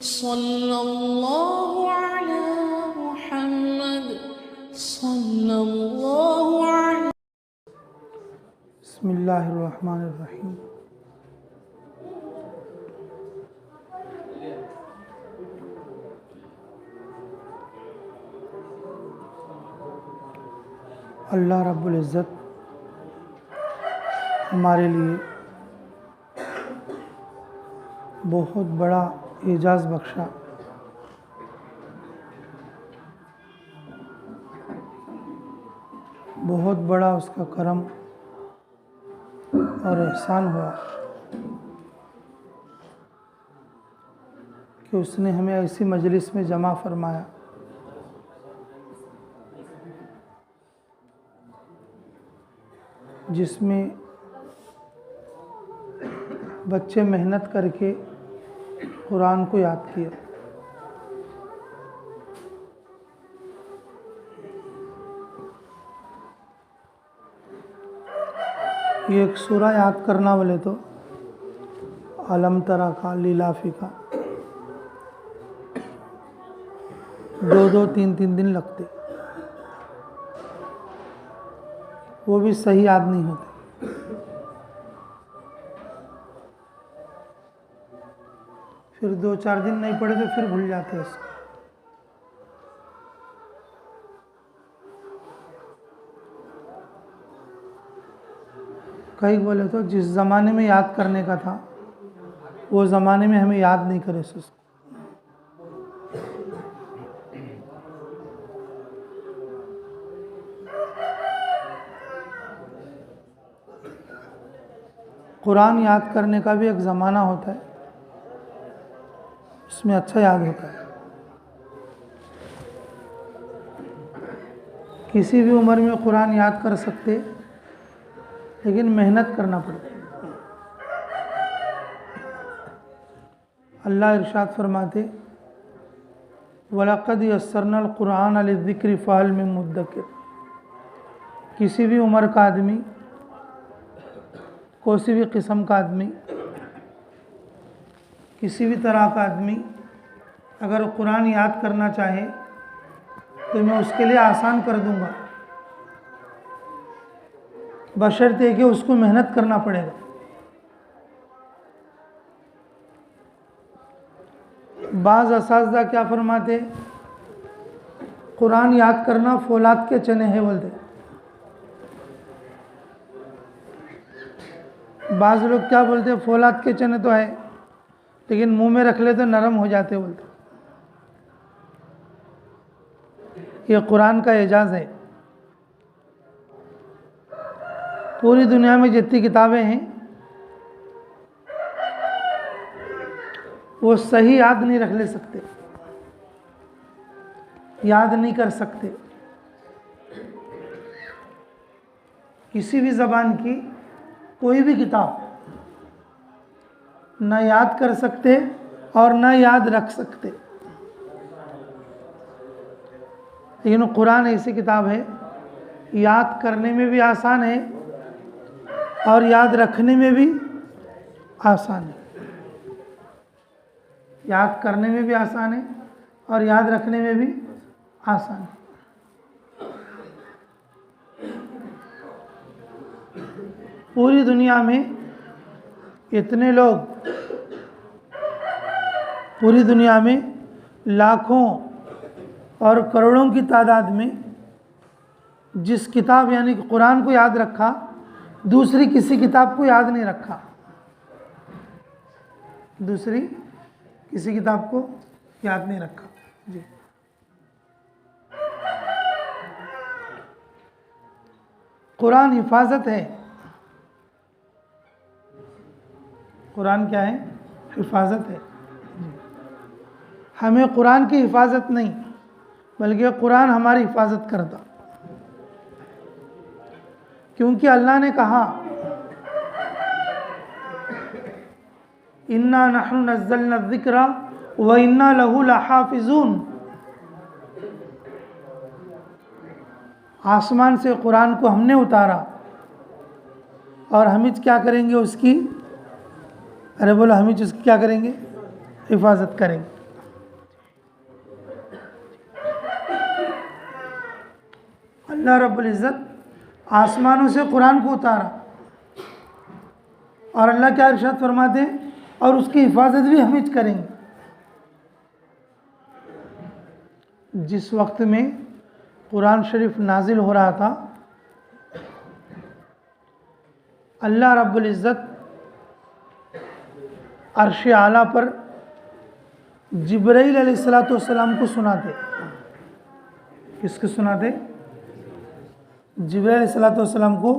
सल्लल्लाहु अला मुहम्मद सल्लल्लाहु अलैहि। बिस्मिल्लाहिर्रहमानिर्रहीम। अल्लाह रब्बुल इज़्ज़त हमारे लिए बहुत बड़ा एजाज़ बख्शा। बहुत बड़ा उसका करम और एहसान हुआ कि उसने हमें ऐसी मजलिस में जमा फरमाया जिसमें बच्चे मेहनत करके कुरान को याद किया। ये एक सूरा याद करना बोले तो अलम तरा का, लीलाफी का 2-2, 3-3 दिन लगते, वो भी सही याद नहीं होते। फिर 2-4 दिन नहीं पढ़े तो फिर भूल जाते हैं इसको। कई बोले तो जिस ज़माने में याद करने का था वो ज़माने में हमें याद नहीं करे उसको। कुरान याद करने का भी एक ज़माना होता है, उसमें अच्छा याद होता है। किसी भी उम्र में कुरान याद कर सकते, लेकिन मेहनत करना पड़ता है। अल्लाह इरशाद फरमाते वलक़द यस्सरनल कुरान लिज़्ज़िक्रि फ़हल मिन मुद्दकिर। किसी भी उम्र का आदमी, कोई भी किस्म का आदमी, किसी भी तरह का आदमी अगर कुरान याद करना चाहे तो मैं उसके लिए आसान कर दूंगा, बशर्ते कि उसको मेहनत करना पड़ेगा। बाज़ असातिज़ा क्या फरमाते, कुरान याद करना फौलाद के चने हैं बोलते। बाज़ लोग क्या बोलते, फौलाद के चने तो है लेकिन मुंह में रख ले तो नरम हो जाते बोलते। ये कुरान का एजाज़ है। पूरी दुनिया में जितनी किताबें हैं वो सही याद नहीं रख ले सकते, याद नहीं कर सकते। किसी भी ज़बान की कोई भी किताब न याद कर सकते और न याद रख सकते, लेकिन कुरान ऐसी किताब है याद करने में भी आसान है और याद रखने में भी आसान है। याद करने में भी आसान है और याद रखने में भी आसान है। पूरी दुनिया में इतने लोग, पूरी दुनिया में लाखों और करोड़ों की तादाद में जिस किताब यानी कि कुरान को याद रखा, दूसरी किसी किताब को याद नहीं रखा। दूसरी किसी किताब को याद नहीं रखा जी। कुरान हिफाजत है। कुरान क्या है? हिफाजत है। हमें कुरान की हिफाजत नहीं, बल्कि कुरान हमारी हिफाजत करता। क्योंकि अल्लाह ने कहा इन्ना नहनु नज़्ज़लना ज़िक्रा व इन्ना लहू लहाफ़िज़ून। आसमान से कुरान को हमने उतारा और हम क्या करेंगे उसकी, अरे बोलो हम उसकी क्या करेंगे? हिफाजत करेंगे। अल्लाह रब्बुल इज़्ज़त आसमानों से कुरान को उतारा और अल्लाह क्या इरशाद फरमाते हैं, और उसकी हिफाजत भी हम ही करेंगे। जिस वक्त में कुरान शरीफ नाजिल हो रहा था, अल्लाह रब्बुल इज़्ज़त अर्श आला पर जिब्राईल अलैहिस्सलातु वस्सलाम को सुनाते। किसको सुनाते? जिब्राईल अलैहिस्सलातु वस्सलाम को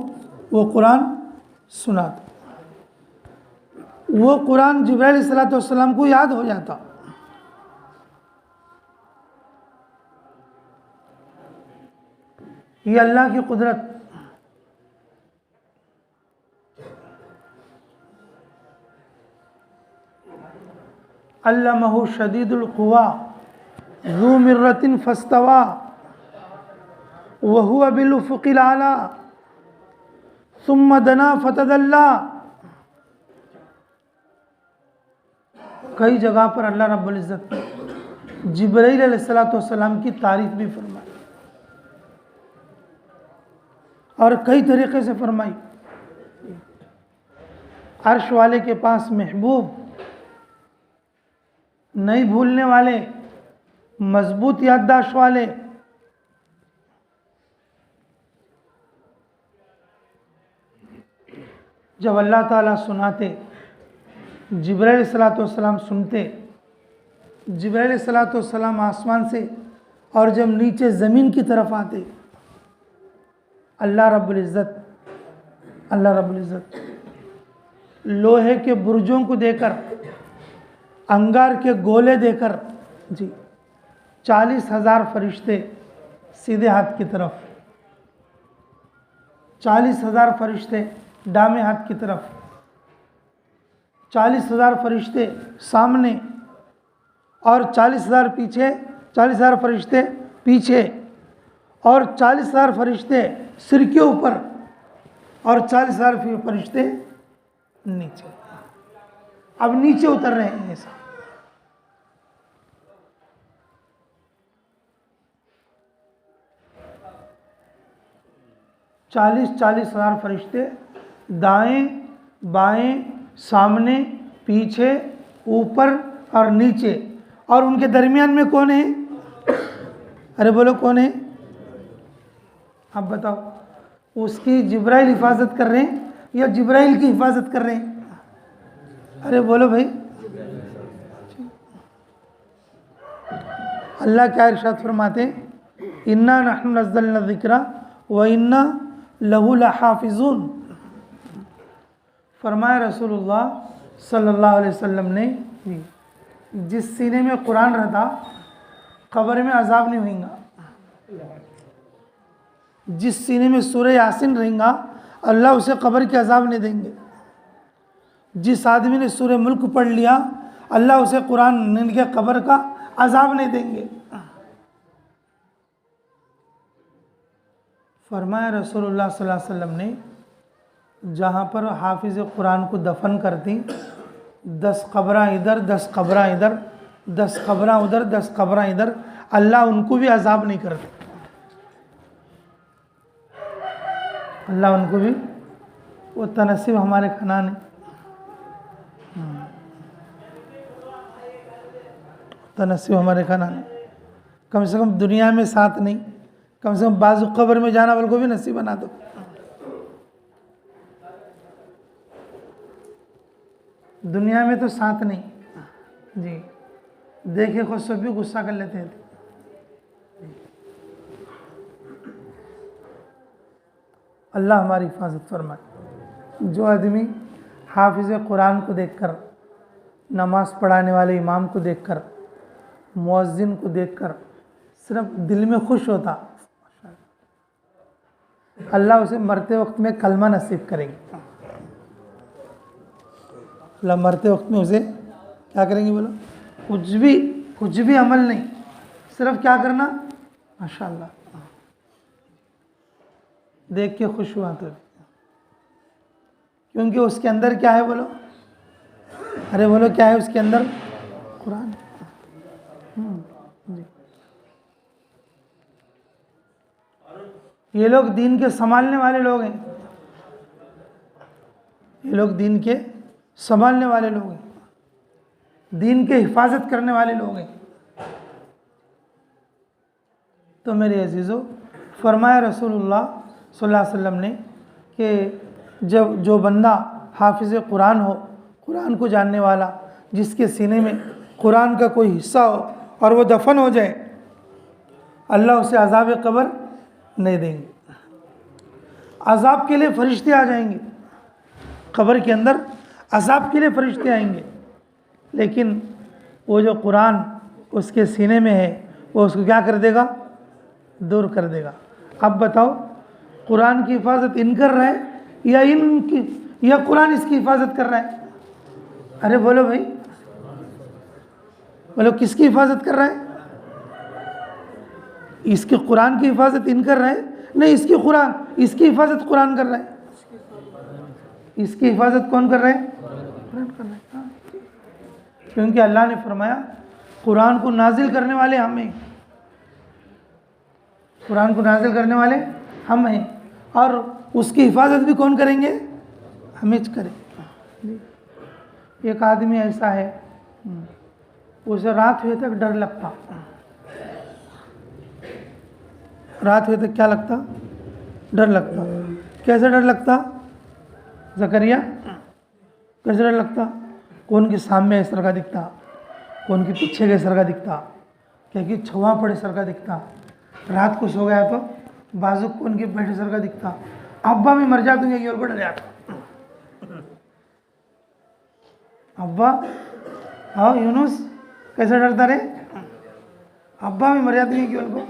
वो कुरान सुनाते। वो कुरान जिब्राईल अलैहिस्सलातु वस्सलाम को याद हो जाता। ये अल्लाह की कुदरत। अल्लमहु शदीदुल कुवा ज़ू मिर्रतिन फस्तवा वहुवा बिल उफ़ुक़िल आला सुम्मा दना फतदल्ला। कई जगह पर अल्लाह रब्बुल इज़्ज़त ने जिब्राईल अलैहिस्सलातु वस्सलाम की तारीफ़ भी फरमाई और कई तरीक़े से फरमाई। अर्श वाले के पास महबूब, नहीं भूलने वाले, मजबूत याददाश्त वाले, जब अल्लाह ताला सुनाते, जिब्राईल अलैहिस्सलातु वस्सलाम सुनते, जिब्राईल अलैहिस्सलातु वस्सलाम आसमान से और जब नीचे ज़मीन की तरफ आते, अल्लाह रब्बुल इज़्ज़त लोहे के बुर्जों को देकर, अंगार के गोले देकर, जी 40,000 फरिश्ते सीधे हाथ की तरफ, 40,000 फरिश्ते दामे हाथ की तरफ, 40,000 फरिश्ते सामने और 40,000 पीछे, 40,000 फरिश्ते पीछे और 40,000 फरिश्ते सिर के ऊपर और 40,000 फरिश्ते नीचे। अब नीचे उतर रहे हैं ऐसा। 40,000 फरिश्ते दाएं बाएं, सामने पीछे, ऊपर और नीचे, और उनके दरमियान में कौन है? अरे बोलो कौन है? आप बताओ। उसकी जिब्राइल हिफाजत कर रहे हैं या जिब्राइल की हिफाजत कर रहे हैं? अरे बोलो भाई। अल्लाह क्या इरशाद फरमाते हैं, इन्ना नहनु नज़्ज़लना ज़िक्रा व इन्ना लहु लहाफ़िज़ून। फरमाया रसूलुल्लाह सल्लल्लाहु अलैहि वसल्लम ने, जिस सीने में कुरान रहता कब्र में अजाब नहीं होगा। जिस सीने में सूरह यासीन रहेगा अल्लाह उसे कब्र के अजाब नहीं देंगे। जिस आदमी ने सूरह मुल्क पढ़ लिया अल्लाह उसे कुरान के कब्र का अजाब नहीं देंगे। फरमाया रसूलुल्लाह सल्लल्लाहु अलैहि वसल्लम ने, जहाँ पर हाफिज़ कुरान को दफन करती 10 कब्रां इधर 10 कब्रां इधर 10 कब्रां उधर 10 कब्रां इधर, अल्लाह उनको भी अजाब नहीं करते। अल्लाह उनको भी, वो तनसीब हमारे खानान है, तनसीब हमारे खानान है। कम से कम दुनिया में साथ नहीं, कम से कम बाजू कब्र में जाना वालों को भी नसीब बना दो। दुनिया में तो साथ नहीं जी, देखे खुद सब भी गुस्सा कर लेते थे। अल्लाह हमारी हिफाजत फरमाए। जो आदमी हाफिज़ कुरान को देखकर, नमाज़ पढ़ाने वाले इमाम को देखकर, मुअज्जिन को देखकर सिर्फ दिल में खुश होता, अल्लाह उसे मरते वक्त में कलमा नसीब करेंगे। अल्लाह मरते वक्त में उसे क्या करेंगे बोलो? कुछ भी अमल नहीं, सिर्फ क्या करना, माशाअल्लाह, देख के खुश हुआ तो। क्योंकि उसके अंदर क्या है बोलो? अरे बोलो क्या है उसके अंदर? कुरान। जी। ये लोग दीन के संभालने वाले लोग हैं, ये लोग दीन के संभालने वाले लोग हैं, दीन के हिफाजत करने वाले लोग हैं। तो मेरे अजीज़ों, फरमाया रसूलुल्लाह सल्लल्लाहु अलैहि वसल्लम ने कि जब जो बंदा हाफिज़ कुरान हो, कुरान को जानने वाला, जिसके सीने में कुरान का कोई हिस्सा हो और वो दफन हो जाए, अल्लाह उसे अज़ाब कब्र नहीं देंगे। अज़ाब के लिए फरिश्ते आ जाएंगे, कब्र के अंदर अज़ाब के लिए फरिश्ते आएंगे, लेकिन वो जो कुरान उसके सीने में है वो उसको क्या कर देगा? दूर कर देगा। अब बताओ, कुरान की हिफाजत इन कर रहा है या कुरान इसकी हिफाजत कर रहा है? अरे बोलो भाई, बोलो किसकी हिफाजत कर रहा है? इसके कुरान की हिफाजत इन कर रहा है? नहीं, इसकी हिफाजत कुरान कर रहा है। इसकी हिफाजत कौन कर रहा है? कुरान कर रहा है। हाँ। क्योंकि अल्लाह ने फरमाया कुरान को नाजिल करने वाले हम हैं, कुरान को नाजिल करने वाले हम हैं, और उसकी हिफाजत भी कौन करेंगे? हम ही करेंगे। एक आदमी ऐसा है, उसे रात हुए तक डर लगता, रात हुए तक क्या लगता? डर लगता। कैसे डर लगता ज़करिया? कैसे डर लगता? कौन के सामने इस तरह का दिखता, कौन के पीछे के सर का दिखता, क्या कि छुआ पड़े सर का दिखता। रात को सो गया तो बाजू कौन के बैठे सर का दिखता। अब्बा भी मर जाते ये और को डर जाता। अब्बा, हाँ यूनुस कैसे डरता रे? अब्बा भी मर जाते हैं कि उनको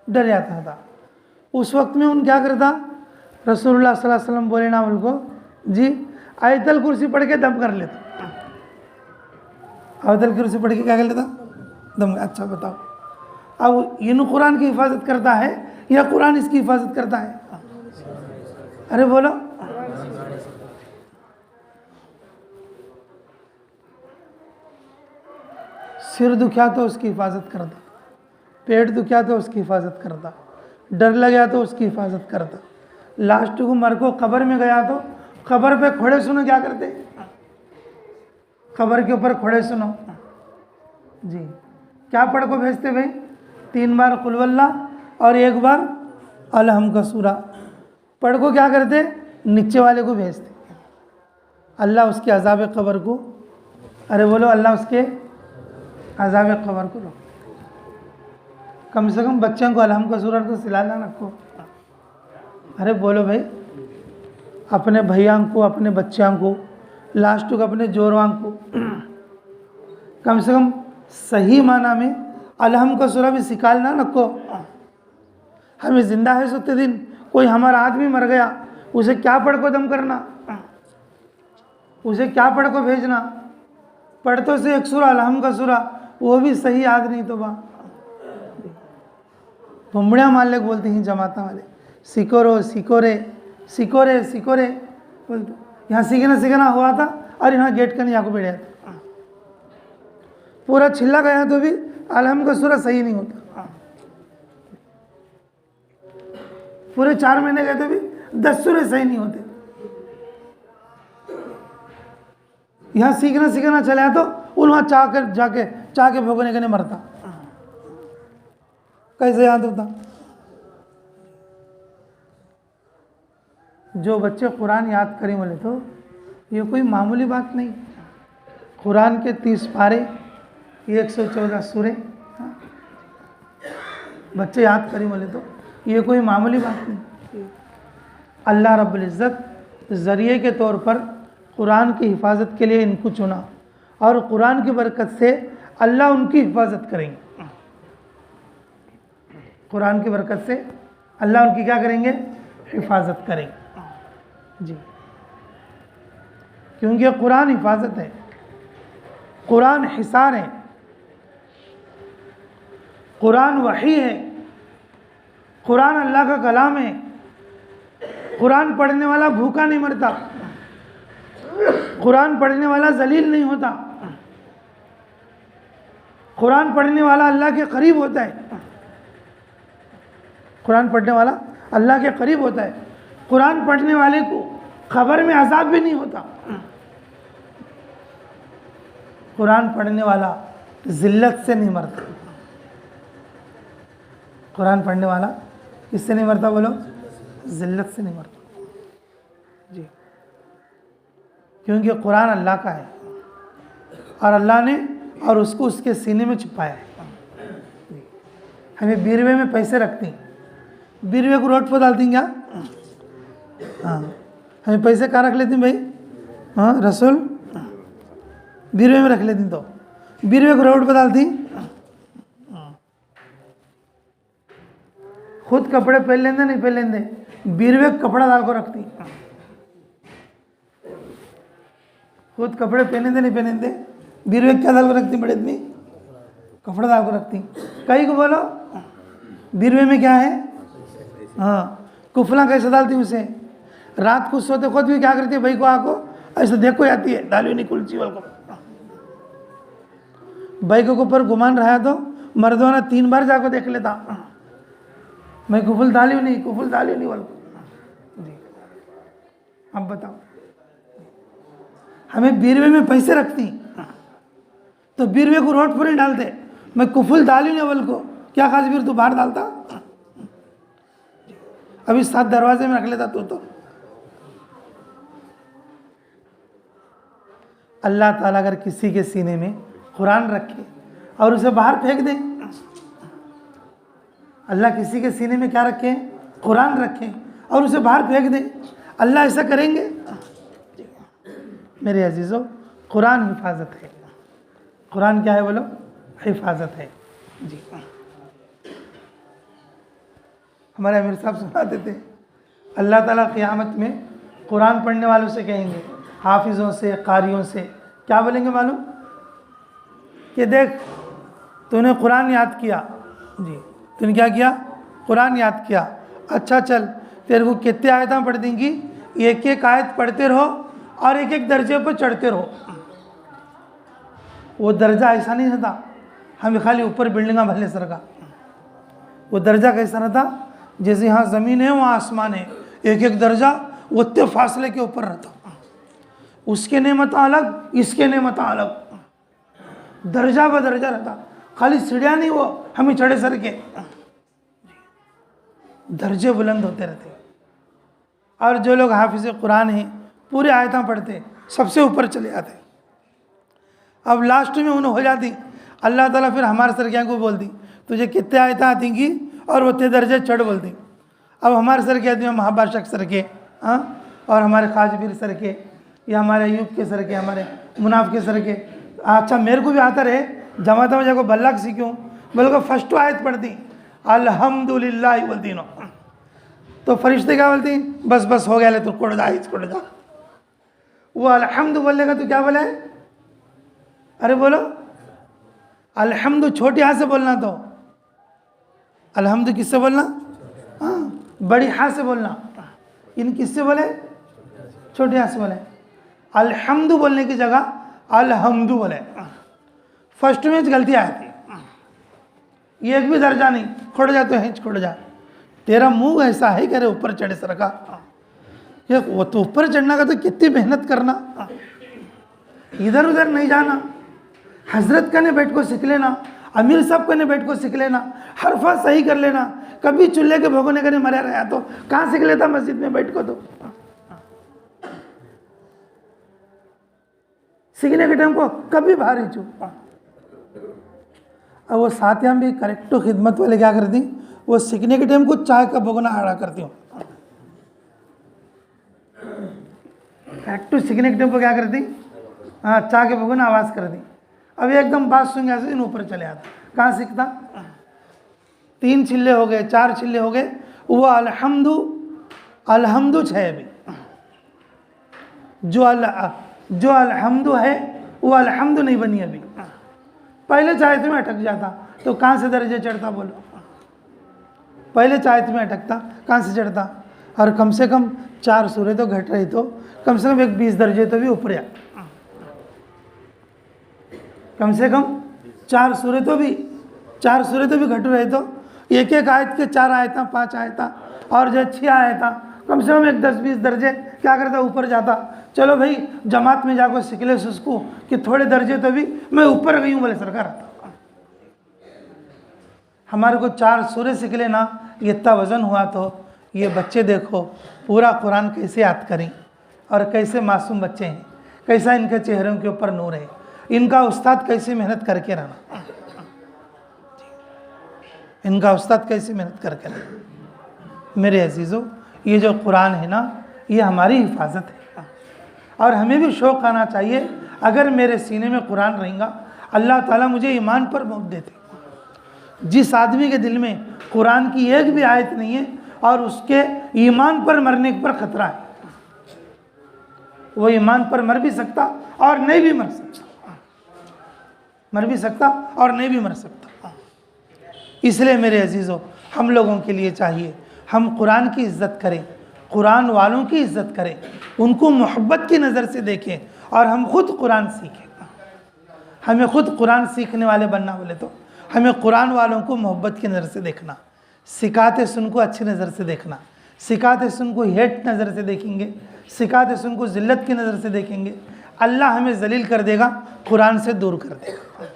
डर जाता था। उस वक्त में उन क्या करता? रसूलुल्लाह सल्लल्लाहु अलैहि वसल्लम बोले ना उनको, जी आयतल कुर्सी पढ़ के दम कर लेता। आयतल कुर्सी पढ़ के क्या कर लेता? दम। अच्छा बताओ, अब इन कुरान की हिफाजत करता है या कुरान इसकी हिफाजत करता है? अरे बोलो। सिर दुखा तो उसकी हिफाजत करता, पेट दुखा तो उसकी हिफाजत करता, डर लगा तो उसकी हिफाजत करता, लास्ट को मर को कब्र में गया तो कब्र पे खड़े सुनो क्या करते? कब्र के ऊपर खड़े सुनो जी, क्या पढ़ को भेजते भाई? 3 बार कुल वल्लाह और 1 बार अलहम का सूरा पढ़ को क्या करते? नीचे वाले को भेजते। अल्लाह उसके अज़ाब कब्र को, अरे बोलो, अल्लाह उसके अज़ाब कब्र को रोक। कम से कम बच्चों को अलहम का सूरा तो सिलाना रखो। अरे बोलो भाई, अपने भैया को, अपने बच्चों को, लास्ट को अपने जोरवां को कम से कम सही माना में अलहम का सूरा भी सिखाना रखो। हमें जिंदा है सोते दिन कोई हमारा आदमी मर गया, उसे क्या पढ़ को दम करना? उसे क्या पढ़ को भेजना? पढ़ते से एक सूरा अलहम का सूरा, वो भी सही याद नहीं तो बा भुमड़िया मालिक बोलते हैं जमाता वाले, सिकोरो सिकोरे सिकोरे सिकोरे बोलते। यहाँ सीखना हुआ था और यहाँ गेट का नहीं को बैठा था, पूरा छिल्ला गया तो भी अलहम का सूरा सही नहीं होता। पूरे 4 महीने गए तो भी 10 सूरे सही नहीं होते। यहाँ सीखना चला तो उन वहाँ चाह के भोगने के नहीं मरता। कैसे याद होता? जो बच्चे कुरान याद करें बोले तो ये कोई मामूली बात नहीं। कुरान के 30 पारे, 114 सूरे बच्चे याद करें बोले तो ये कोई मामूली बात नहीं। अल्लाह रब्बुल इज़्ज़त ज़रिए के तौर पर कुरान की हिफाजत के लिए इनको चुना और कुरान की बरकत से अल्लाह उनकी हिफाजत करेंगे। कुरान की बरकत से अल्लाह उनकी क्या करेंगे? हिफाजत करेंगे जी, क्योंकि कुरान हिफाजत है, कुरान हिसार है, कुरान वही है, कुरान अल्लाह का कलाम है। कुरान पढ़ने वाला भूखा नहीं मरता, कुरान पढ़ने वाला जलील नहीं होता, कुरान पढ़ने वाला अल्लाह के करीब होता है। कुरान पढ़ने वाला अल्लाह के करीब होता है। कुरान पढ़ने वाले को खबर में अजाब भी नहीं होता। कुरान पढ़ने वाला ज़िल्लत से नहीं मरता। कुरान पढ़ने वाला किससे नहीं मरता बोलो? ज़िल्लत से नहीं मरता जी, क्योंकि कुरान अल्लाह का है और अल्लाह ने और उसको उसके सीने में छुपाया है। हमें बीरवे में पैसे रखती, बीरवे को रोड पर डालती क्या? हाँ, हमें पैसे कहाँ रख लेती भाई? हाँ रसूल, बीरवे में रख लेती, तो बीरवे को रोड पर डालती। खुद कपड़े पहन लेंदे नहीं पहन लेंदे, बीरवे कपड़ा डाल को रखती। खुद कपड़े पहनेंदे नहीं पहनेंदे, बीरवे क्या डाल को रखती? बड़े आदमी कपड़ा डाल को रखती। कई को बोलो बीरवे में क्या है? हाँ, कुफला कैसे डालती उसे? रात को सोते खुद भी क्या करती है? भाई को आको ऐसे देखो आती है, डाली नहीं खुलची वाल को। भाई को ऊपर घुमान रहा है तो मर्दों 3 बार जाकर देख लेता, मैं कुफल डाली नहीं, कुफल डाली नहीं वाल को जी। अब बताओ, हमें बीरवे में पैसे रखती तो बीरवे को रोड पर ही डालते, मैं कुफल डाली नहीं वाल को, क्या खास फिर तू बाहर डालता? अभी 7 दरवाजे में रख लेता तू तो। अल्लाह ताला अगर किसी के सीने में कुरान रखे और उसे बाहर फेंक दे, अल्लाह किसी के सीने में क्या रखे? कुरान रखे और उसे बाहर फेंक दे, अल्लाह ऐसा करेंगे? मेरे अजीज़ों, कुरान हिफाजत है। कुरान क्या है बोलो? हिफाजत है जी। हमारे अमीर साहब सुनाते थे, अल्लाह ताला क़यामत में कुरान पढ़ने वालों से कहेंगे, हाफिज़ों से, कारियों से, क्या बोलेंगे मालूम? कि देख तूने कुरान याद किया जी, तूने क्या किया? कुरान याद किया। अच्छा चल, तेरे को कितने आयतें पढ़ देंगी? एक एक आयत पढ़ते रहो और एक एक दर्जे पर चढ़ते रहो। वो दर्जा ऐसा नहीं रहता हमें खाली ऊपर बिल्डिंगा भले सर का, वो दर्जा कैसा रहता? जैसे यहाँ ज़मीन है वहाँ आसमान है, एक एक दर्जा उतने फासले के ऊपर रहता। उसके नेमत अलग, इसके नेमत अलग, दर्जा ब दर्जा रहता। खाली सीढ़ियाँ नहीं, वो हमें चढ़े सर के दर्जे बुलंद होते रहते। और जो लोग हाफिज़ कुरान हैं, पूरे आयतां पढ़ते, सबसे ऊपर चले जाते। अब लास्ट में उन्हें हो जाती, अल्लाह ताला फिर हमारे सरकिया को बोलती, तुझे कितने आयतां आतींगी और वो ते दर्जे चढ़ बोलती। अब हमारे सर के आदमी महाबाशक सर के, हाँ, और हमारे खाजबीर सर के, या हमारे अयूब के सर के, हमारे मुनाफ के सर के। अच्छा मेरे को भी आता रहे, जमाता में जाको बल्लाक सीखूँ, बोलो फर्स्ट आयत पढ़ती अल्हम्दुलिल्लाह बोलती नो, तो फरिश्ते क्या बोलती? बस बस हो गया, ले तो कोड़ जा, कोड़ जा। वो अल्हम्दु बोलेगा तो क्या बोले? अरे बोलो अल्हम्दु छोटी हाथ से बोलना, तो अल्हम्दु किससे बोलना? हाँ, बड़ी हाथ से बोलना। इन किससे बोले? छोटी हाथ से बोले। अल्हम्दु बोलने की जगह अल्हम्दु बोले। फर्स्ट में गलती आई थी, ये एक भी दर्जा नहीं, खोड़ जा तो हिंच खोड़ जा। तेरा मुंह ऐसा है कि अरे ऊपर चढ़े सर का, ये वो तो ऊपर चढ़ना का तो कितनी मेहनत करना, इधर उधर नहीं जाना। हजरत का ने बैठ को सीख लेना, अमीर साहब का ने बैठ को सीख लेना, हरफा सही कर लेना। कभी चूल्हे के भगोने का नहीं मरा रहा तो कहाँ सीख लेता मस्जिद में बैठ को? तो सीखने के टाइम को कभी बाहर ही चुप। अब वो साथियाँ भी करेक्टो खिदमत वाले क्या करती, वो सीखने के टाइम को चाय का भगोना आड़ा करती हूँ। करेक्टो सीखने के टाइम को क्या करती? हाँ, चाय के भगोना आवाज़ कर दी। अब एकदम बात सुन ऐसे इन ऊपर चले आता। कहाँ सीखता? 3 छिल्ले हो गए, 4 छिल्ले हो गए, वो अल्हम्दु अल्हम्दु है अभी। जो अल्हम्दु है वो अल्हम्दु नहीं बनी अभी। पहले चाहत में अटक जाता तो कहाँ से दर्जे चढ़ता बोलो? पहले चाहत में अटकता, कहाँ से चढ़ता? और कम से कम 4 सूरे तो घट रही, तो कम से कम एक 20 दर्जे तो भी ऊपर आ। कम से कम 4 सूरे तो भी घट रहे, तो एक एक आयत के 4 आयता 5 आयता और जो अच्छी आया था कम से कम एक 10-20 दर्जे क्या करता ऊपर जाता। चलो भाई जमात में जाकर सिखले उसको कि थोड़े दर्जे तो भी मैं ऊपर गई हूँ बोले सरकार। हमारे को 4 सूरे सिखले ना ये इतना वज़न हुआ तो ये बच्चे देखो पूरा कुरान कैसे याद करें और कैसे मासूम बच्चे हैं, कैसा इनके चेहरों के ऊपर नूर है, इनका उस्ताद कैसे मेहनत करके रहना, इनका उस्ताद कैसे मेहनत करके रहना। मेरे अजीज़ों ये जो कुरान है ना ये हमारी हिफाजत है और हमें भी शौक़ आना चाहिए। अगर मेरे सीने में कुरान रहेगा अल्लाह ताला मुझे ईमान पर मौत देते। जिस आदमी के दिल में कुरान की एक भी आयत नहीं है और उसके ईमान पर मरने पर ख़तरा है, वो ईमान पर मर भी सकता और नहीं भी मर सकता, मर भी सकता और नहीं भी मर सकता। इसलिए मेरे अजीज़ों हम लोगों के लिए चाहिए हम कुरान की इज़्ज़त करें, कुरान वालों की इज़्ज़त करें, उनको मोहब्बत की नज़र से देखें और हम खुद कुरान सीखें। हमें खुद कुरान सीखने वाले बनना बोले तो हमें कुरान वालों को मोहब्बत की नज़र से देखना, सिखाते सुन को अच्छी नज़र से देखना, सिखाते सुन को हेट नज़र से देखेंगे, सिखाते सुन को ज़िल्लत की नज़र से देखेंगे, अल्लाह हमें जलील कर देगा, कुरान से दूर कर देगा।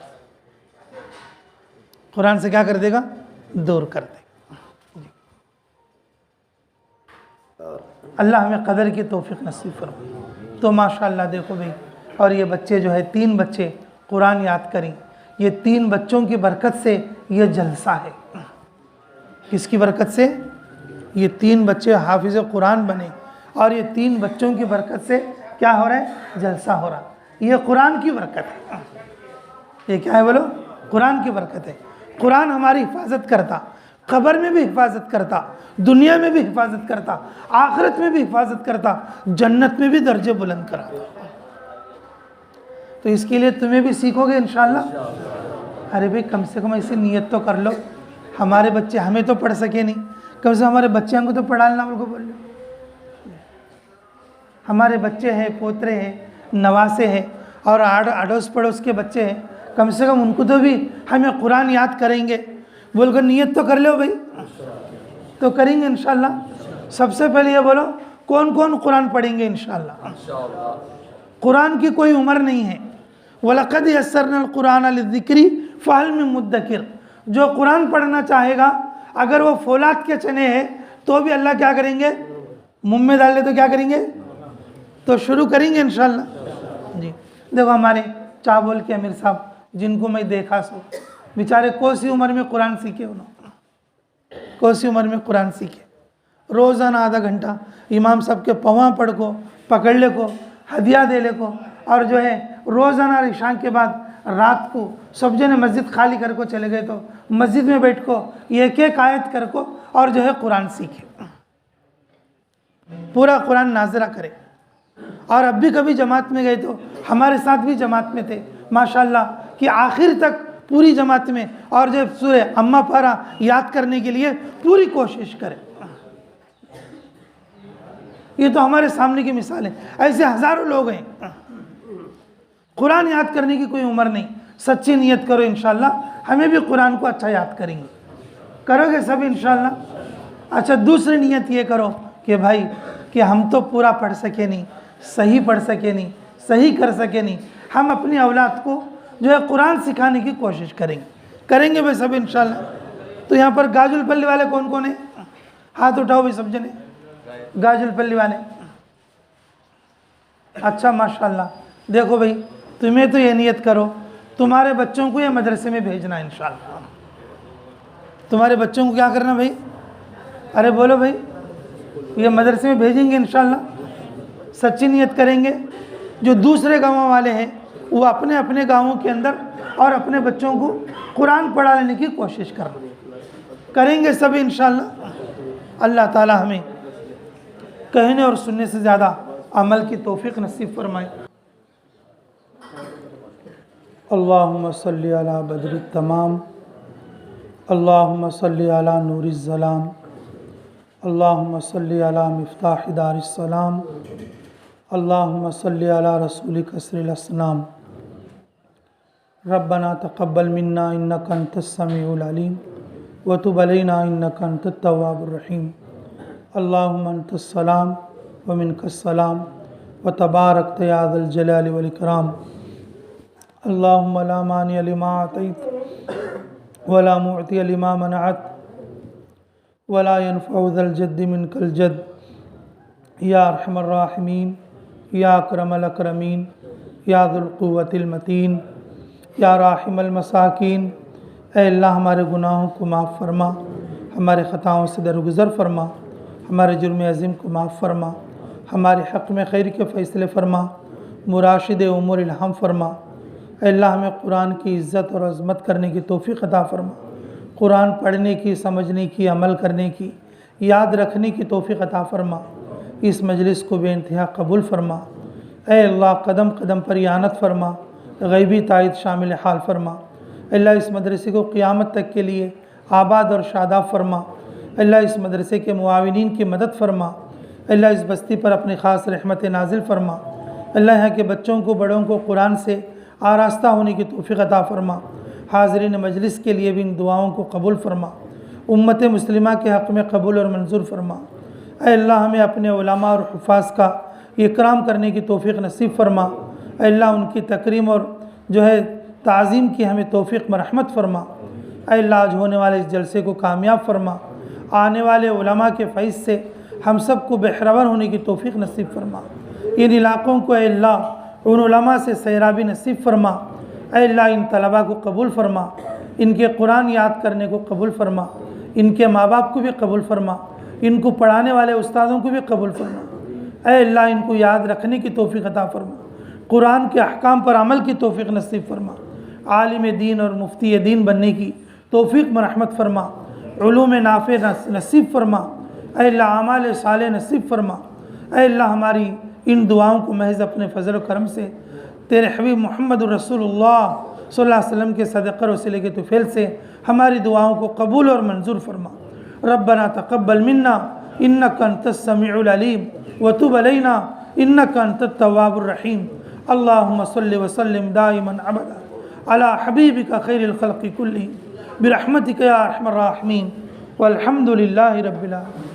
कुरान से क्या कर देगा? दूर कर देगा। अल्लाह हमें कदर की तौफीक नसीब फरमाए। तो माशाअल्लाह देखो भाई, और ये बच्चे जो है 3 बच्चे कुरान याद करें, ये 3 बच्चों की बरकत से ये जलसा है। किसकी बरकत से? ये 3 बच्चे हाफिज़ कुरान बने और ये 3 बच्चों की बरकत से क्या हो रहा है? जलसा हो रहा। ये कुरान की बरकत है। ये क्या है बोलो? कुरान की बरकत है। कुरान हमारी हिफाजत करता, कब्र में भी हिफाजत करता, दुनिया में भी हिफाजत करता, आखिरत में भी हिफाजत करता, जन्नत में भी दर्जे बुलंद कराता। तो इसके लिए तुम्हें भी सीखोगे इंशाअल्लाह। अरे भाई कम से कम ऐसी नीयत तो कर लो, हमारे बच्चे हमें तो पढ़ सके नहीं, कम से हमारे बच्चों को तो पढ़ाना बोल को बोल लो। हमारे बच्चे हैं, पोतरे हैं, नवासे हैं और अड़ोस पड़ोस के बच्चे हैं, कम से कम उनको तो भी हमें कुरान याद करेंगे बोलकर नीयत तो कर लो भाई। तो करेंगे इंशाअल्लाह। सबसे पहले ये बोलो कौन कौन कुरान पढ़ेंगे इंशाअल्लाह। कुरान की कोई उम्र नहीं है। वलक़द यस्सरनल कुरान लिज़्ज़िक्रि फ़हल मिन मुद्दकिर। जो कुरान पढ़ना चाहेगा अगर वो फौलाद के चने हैं तो भी अल्लाह क्या करेंगे? मुँह में डाल ले तो क्या करेंगे? तो शुरू करेंगे इंशाअल्लाह। जी देखो हमारे चावल के अमीर साहब जिनको मैं देखा सो बेचारे कौन सी उम्र में कुरान सीखे, उन्होंने कौन सी उम्र में कुरान सीखे। रोज़ाना आधा घंटा इमाम साहब के पवा पढ़ को, पकड़ ले को, हदिया दे ले को, और जो है रोज़ाना इशान के बाद रात को सब जने मस्जिद खाली कर को चले गए तो मस्जिद में बैठ को एक एक आयत कर को और जो है कुरान सीखे, पूरा कुरान नाजरा करे। और अब भी कभी जमात में गए तो हमारे साथ भी जमात में थे माशाअल्लाह कि आखिर तक पूरी जमात में, और जब सूरे अम्मा पारा याद करने के लिए पूरी कोशिश करें। ये तो हमारे सामने की मिसाल है। ऐसे हज़ारों लोग हैं। कुरान याद करने की कोई उम्र नहीं। सच्ची नियत करो इंशाअल्लाह हमें भी कुरान को अच्छा याद करेंगे। करोगे सब इंशाअल्लाह। अच्छा दूसरी नियत ये करो कि भाई कि हम तो पूरा पढ़ सके नहीं, सही पढ़ सके नहीं, सही कर सके नहीं, हम अपनी औलाद को जो है कुरान सिखाने की कोशिश करेंगे भाई सब इंशाअल्लाह। तो यहाँ पर गाजुलपल्ली वाले कौन कौन है? हाथ उठाओ भाई सब जने। गाजुलपल्ली वाले, अच्छा माशाअल्लाह। देखो भाई तुम्हें तो ये नियत करो तुम्हारे बच्चों को ये मदरसे में भेजना है इंशाअल्लाह। तुम्हारे बच्चों को क्या करना भाई? अरे बोलो भाई, ये मदरसे में भेजेंगे इंशाअल्लाह। सच्ची नियत करेंगे। जो दूसरे गाँव वाले हैं वो अपने अपने गाँवों के अंदर और अपने बच्चों को कुरान पढ़ा लेने की कोशिश करेंगे सब इंशाअल्लाह। अल्लाह ताला हमें कहने और सुनने से ज़्यादा अमल की तौफीक नसीब फरमाए। अल्लाहुम्मा सल्ली अला बद्रित तमाम, अल्लाहुम्मा सल्ली अला नूरिज़ ज़लाम, अल्लाहुम्मा सल्ली अला मिफ्ताह दारिस सलाम, अल्लाहुम्मा सल्ली अला रसूलिक कसरिल अस्नाम। रब्बना तक़ब्बल मिन्ना इन्नका अंतस समीउल अलीम व तुब अलैना इन्नका अंतत तव्वाबुर रहीम। अल्लाहुम्मा अंतस्सलाम व मिनकस्सलाम व तबारकत या ज़ल जलालि वल इकराम। अल्लाहुम्मा ला मानिअ लिमा अतैत व ला मुअतिय लिमा मनअत व ला यनफ़उ ज़ल जद्दि मिनकल जद्द। या अरहमर राहिमीन, या अकरमल अकरमीन, या ज़ुल क़ुव्वतिल मतीन, या राहिमल मसाकीन। ऐ अल्लाह हमारे गुनाहों को माफ़ फरमा, हमारे ख़ताओं से दरगुज़र फरमा, हमारे जुर्म अज़ीम को माफ़ फरमा, हमारे हक़ में खैर के फ़ैसले फरमा, मुराशिद उमूर इल्हाम फरमा। ऐ अल्लाह हमें कुरान की इज़्ज़त और अज़मत करने की तौफ़ीक़ अता फरमा, कुरान पढ़ने की, समझने की, अमल करने की, याद रखने की तौफ़ीक़ अता फरमा। इस मजलिस को बेइंतहा कबूल फरमा। ऐ अल्लाह कदम कदम पर यानत फरमा, गैबी तायद शामिल हाल फरमा। अल्लाह इस मदरसे को क़ियामत तक के लिए आबाद और शादाब फरमा। अल्लाह इस मदरसे के मुआविनीन की मदद फरमा। अल्लाह इस बस्ती पर अपनी ख़ास रहमत नाजिल फरमा। अल्लाह यहाँ के बच्चों को, बड़ों को कुरान से आरास्ता होने की तौफ़ीक़ अता फरमा। हाज़रीन मजलिस के लिए भी इन दुआओं को कबूल फरमा, उम्मत मुस्लिमा के हक़ में कबूल और मंजूर फरमा। ऐ अल्लाह हमें अपने उलमा और हुफ़ाज़ का इकराम करने की तौफ़ीक़ नसीब फरमा। ऐ अल्लाह उनकी तकरीम और जो है ताज़ीम की हमें तौफ़ीक़ में रहमत फरमा। ऐ अल्लाह आज होने वाले इस जलसे को कामयाब फरमा, आने वाले उलमा के फ़ैज़ से हम सब को बेहरवर होने की तौफ़ीक़ नसीब फरमा। इन इलाक़ों को ऐ अल्लाह उन उलमा से सैराबी नसीब फरमा। ऐ अल्लाह इन तलबा को कबूल फरमा, इनके कुरान याद करने को कबूल फरमा, इनके माँ बाप को भी कबूल फरमा, इनको पढ़ाने वाले उस्तादों को भी कबूल फरमा। ऐ अल्लाह इनको याद रखने की तौफ़ीक़ अता फरमा, कुरान के अहकाम पर अमल की तौफ़ीक़ नसीब फरमा, आलिम दीन और मुफ्ती दीन बनने की तौफ़ीक़ में रहमत फरमा, उलूम नाफ़े नसीब फरमा। ऐ अल्लाह आमाल साले नसीब फरमा। ऐ अल्लाह हमारी इन दुआओं को महज़ अपने फ़ज़ल व करम से तेरे हबीब मोहम्मद रसूलुल्लाह सल्लल्लाहु अलैहि वसल्लम के सदक़े और वसीले के तुफ़ैल से हमारी दुआओं को कबूल और मंजूर फरमा। रब्बना तक़ब्बल मिन्ना इन्नका अंतस समीउल अलीम व तुब अलैना इन्नका अंतत तव्वाबुर रहीम। अल्लाहुम्मा सल्लि व सल्लिम दाइमन अबदा अला हबीबिका खैरिल खल्क़ि कुल्लिहिम बिरहमतिका या अरहमर राहिमीन वल्हम्दुलिल्लाहि रब्बिल आलमीन।